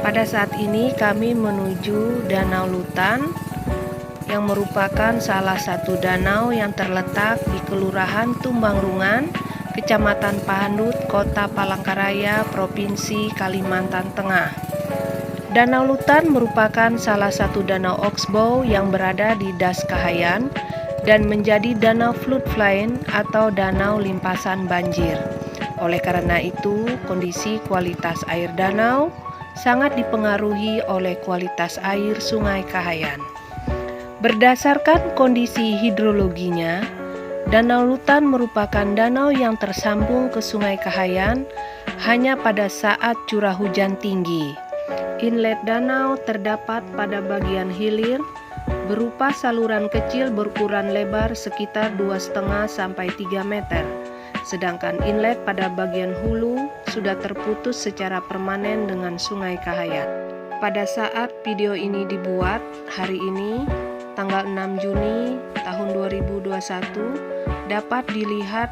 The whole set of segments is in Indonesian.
Pada saat ini kami menuju Danau Lutan yang merupakan salah satu danau yang terletak di Kelurahan Tumbangrungan, Kecamatan Pahandut, Kota Palangkaraya, Provinsi Kalimantan Tengah. Danau Lutan merupakan salah satu danau oxbow yang berada di Das Kahayan dan menjadi danau floodplain atau danau limpasan banjir. Oleh karena itu, kondisi kualitas air danau sangat dipengaruhi oleh kualitas air Sungai Kahayan. Berdasarkan kondisi hidrologinya, Danau Lutan merupakan danau yang tersambung ke Sungai Kahayan hanya pada saat curah hujan tinggi. Inlet danau terdapat pada bagian hilir berupa saluran kecil berukuran lebar sekitar 2,5 sampai 3 meter. Sedangkan inlet pada bagian hulu sudah terputus secara permanen dengan Sungai Kahayan. Pada saat video ini dibuat, hari ini, tanggal 6 Juni tahun 2021, dapat dilihat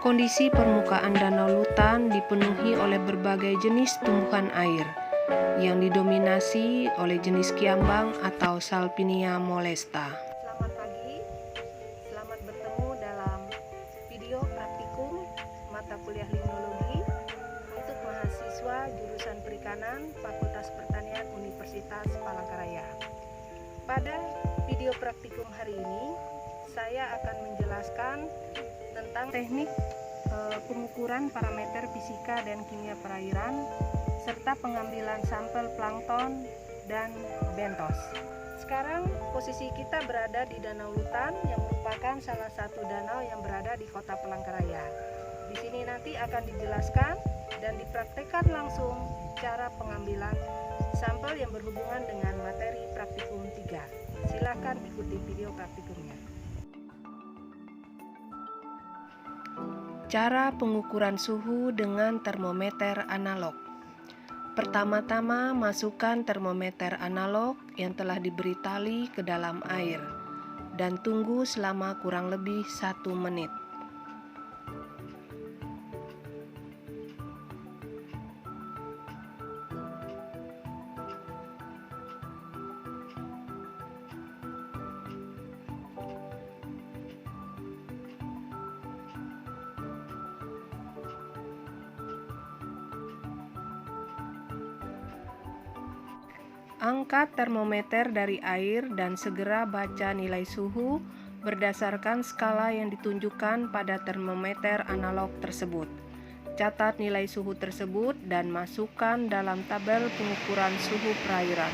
kondisi permukaan Danau Lutan dipenuhi oleh berbagai jenis tumbuhan air yang didominasi oleh jenis kiambang atau Salpinia molesta. Selamat pagi, selamat bertemu dalam video praktikum mata kuliah limnologi untuk mahasiswa jurusan Perikanan Fakultas Pertanian Universitas Palangkaraya. Pada video praktikum hari ini, saya akan menjelaskan tentang teknik pengukuran parameter fisika dan kimia perairan serta pengambilan sampel plankton dan bentos. Sekarang posisi kita berada di Danau Lutan yang merupakan salah satu danau yang berada di Kota Palangkaraya. Di sini nanti akan dijelaskan dan dipraktekkan langsung cara pengambilan sampel yang berhubungan dengan materi praktikum 3. Silakan ikuti video praktikumnya. Cara pengukuran suhu dengan termometer analog. Pertama-tama, masukkan termometer analog yang telah diberi tali ke dalam air dan tunggu selama kurang lebih 1 menit. Angkat termometer dari air dan segera baca nilai suhu berdasarkan skala yang ditunjukkan pada termometer analog tersebut. Catat nilai suhu tersebut dan masukkan dalam tabel pengukuran suhu perairan.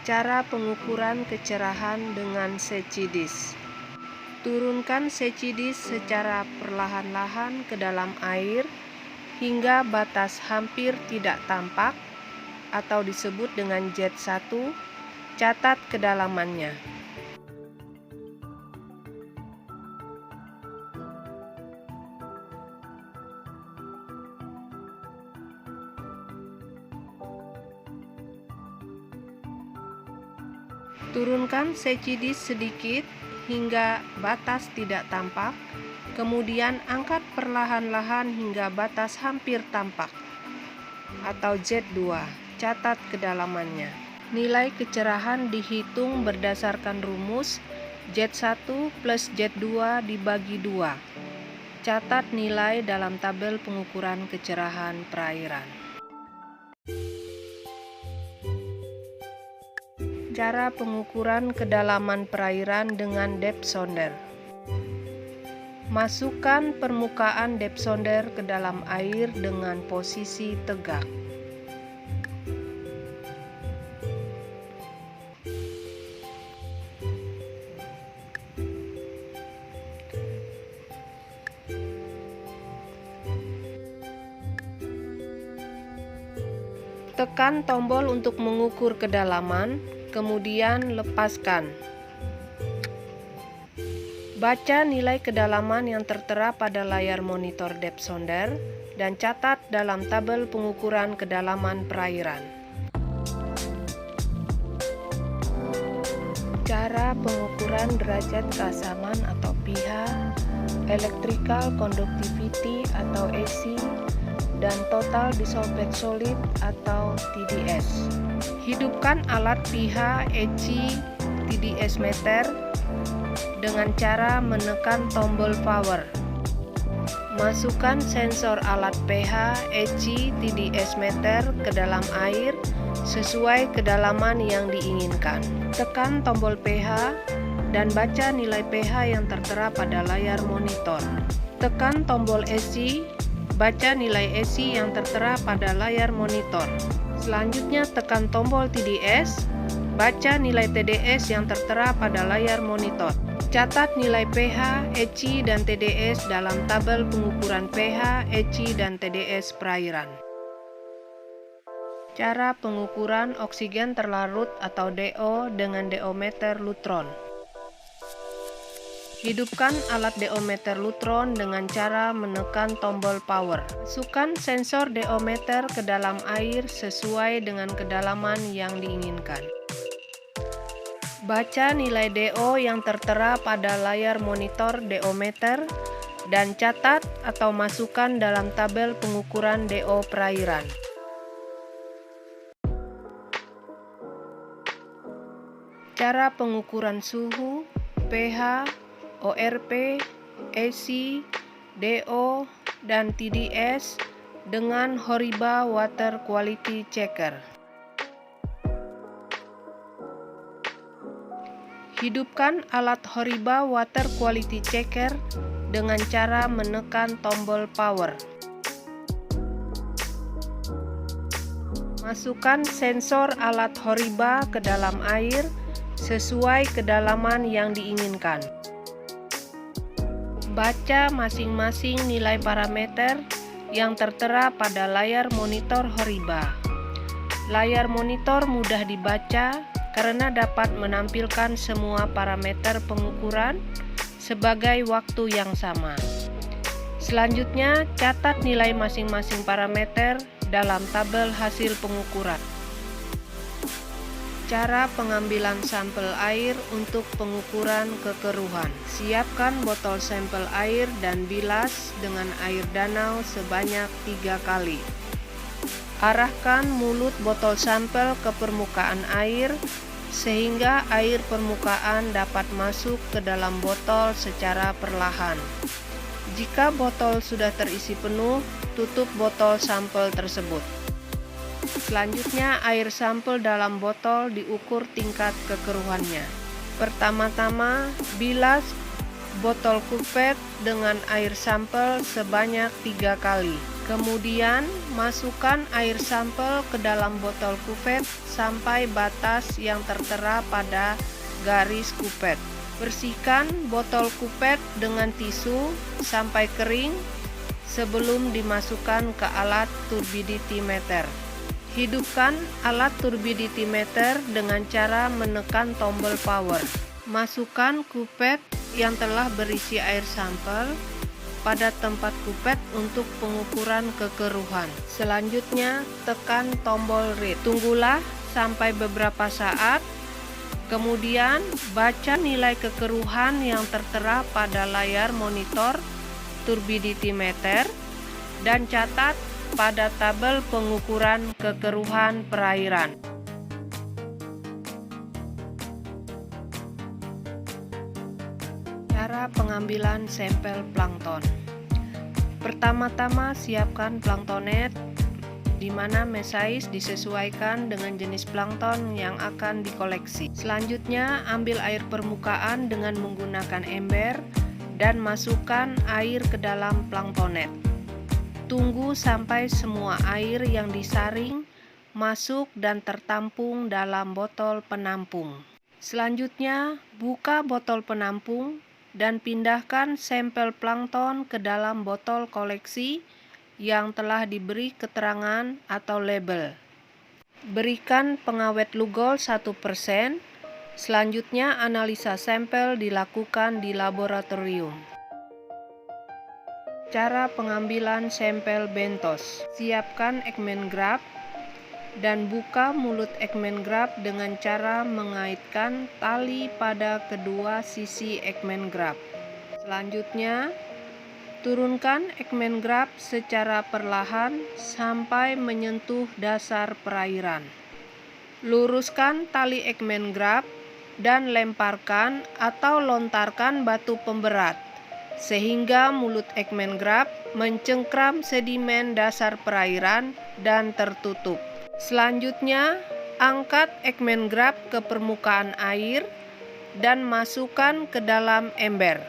Cara pengukuran kecerahan dengan Setchidis. Turunkan Setchidis secara perlahan-lahan ke dalam air hingga batas hampir tidak tampak atau disebut dengan jet 1, catat kedalamannya. Turunkan Setchidis sedikit hingga batas tidak tampak. Kemudian angkat perlahan-lahan hingga batas hampir tampak atau jet 2, catat kedalamannya. Nilai kecerahan dihitung berdasarkan rumus jet 1 plus jet 2 dibagi 2. Catat nilai dalam tabel pengukuran kecerahan perairan. Cara pengukuran kedalaman perairan dengan depth sonder. Masukkan permukaan depth sonder ke dalam air dengan posisi tegak. Tekan tombol untuk mengukur kedalaman, kemudian lepaskan. Baca nilai kedalaman yang tertera pada layar monitor depth sonder dan catat dalam tabel pengukuran kedalaman perairan. Cara pengukuran derajat keasaman atau pH, electrical conductivity atau AC, dan total disolved solid atau TDS. Hidupkan alat pH ECI TDS meter dengan cara menekan tombol power. Masukkan sensor alat pH ECI TDS meter ke dalam air sesuai kedalaman yang diinginkan. Tekan tombol pH dan baca nilai pH yang tertera pada layar monitor. Tekan tombol ECI, baca nilai ECI yang tertera pada layar monitor. Selanjutnya tekan tombol TDS, baca nilai TDS yang tertera pada layar monitor. Catat nilai pH, ECI, dan TDS dalam tabel pengukuran pH, ECI, dan TDS perairan. Cara pengukuran oksigen terlarut atau DO dengan DO meter Lutron. Hidupkan alat DO meter Lutron dengan cara menekan tombol power. Masukkan sensor DO meter ke dalam air sesuai dengan kedalaman yang diinginkan. Baca nilai DO yang tertera pada layar monitor DO meter dan catat atau masukkan dalam tabel pengukuran DO perairan. Cara pengukuran suhu, pH, ORP, ECI, DO, dan TDS dengan Horiba Water Quality Checker. Hidupkan alat Horiba Water Quality Checker dengan cara menekan tombol power. Masukkan sensor alat Horiba ke dalam air sesuai kedalaman yang diinginkan. Baca masing-masing nilai parameter yang tertera pada layar monitor Horiba. Layar monitor mudah dibaca karena dapat menampilkan semua parameter pengukuran sebagai waktu yang sama. Selanjutnya, catat nilai masing-masing parameter dalam tabel hasil pengukuran. Cara pengambilan sampel air untuk pengukuran kekeruhan. Siapkan botol sampel air dan bilas dengan air danau sebanyak 3 kali. Arahkan mulut botol sampel ke permukaan air sehingga air permukaan dapat masuk ke dalam botol secara perlahan. Jika botol sudah terisi penuh, tutup botol sampel tersebut. Selanjutnya, air sampel dalam botol diukur tingkat kekeruhannya. Pertama-tama, bilas botol kupet dengan air sampel sebanyak 3 kali. Kemudian, masukkan air sampel ke dalam botol kupet sampai batas yang tertera pada garis kupet. Bersihkan botol kupet dengan tisu sampai kering sebelum dimasukkan ke alat turbidity meter. Hidupkan alat turbidity meter dengan cara menekan tombol power. Masukkan kupet yang telah berisi air sampel pada tempat kupet untuk pengukuran kekeruhan. Selanjutnya, tekan tombol read. Tunggulah sampai beberapa saat. Kemudian, baca nilai kekeruhan yang tertera pada layar monitor turbidity meter dan catat pada tabel pengukuran kekeruhan perairan. Cara pengambilan sampel plankton. Pertama-tama siapkan planktonet di mana mesais disesuaikan dengan jenis plankton yang akan dikoleksi. Selanjutnya, ambil air permukaan dengan menggunakan ember dan masukkan air ke dalam planktonet. Tunggu sampai semua air yang disaring masuk dan tertampung dalam botol penampung. Selanjutnya, buka botol penampung dan pindahkan sampel plankton ke dalam botol koleksi yang telah diberi keterangan atau label. Berikan pengawet Lugol 1%. Selanjutnya, analisa sampel dilakukan di laboratorium. Cara pengambilan sampel bentos. Siapkan Ekman Grab dan buka mulut Ekman Grab dengan cara mengaitkan tali pada kedua sisi Ekman Grab. Selanjutnya, Turunkan Ekmen Grab secara perlahan sampai menyentuh dasar perairan. Luruskan tali Ekmen Grab dan lemparkan atau lontarkan batu pemberat sehingga mulut Ekmen Grab mencengkram sedimen dasar perairan dan tertutup. Selanjutnya, angkat Ekmen Grab ke permukaan air dan masukkan ke dalam ember.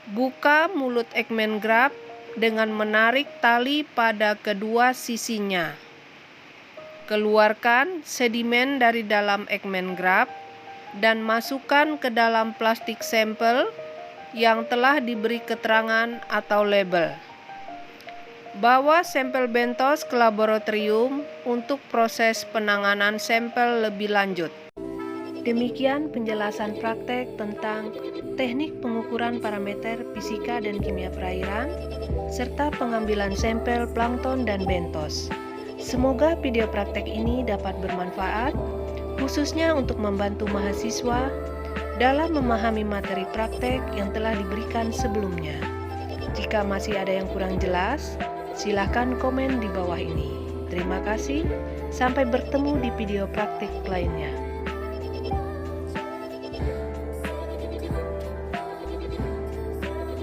Buka mulut Ekmen Grab dengan menarik tali pada kedua sisinya. Keluarkan sedimen dari dalam Ekmen Grab dan masukkan ke dalam plastik sampel yang telah diberi keterangan atau label. Bawa sampel bentos ke laboratorium untuk proses penanganan sampel lebih lanjut. Demikian penjelasan praktek tentang teknik pengukuran parameter fisika dan kimia perairan, serta pengambilan sampel plankton dan bentos. Semoga video praktek ini dapat bermanfaat, khususnya untuk membantu mahasiswa dalam memahami materi praktek yang telah diberikan sebelumnya. Jika masih ada yang kurang jelas, silakan komen di bawah ini. Terima kasih, sampai bertemu di video praktek lainnya.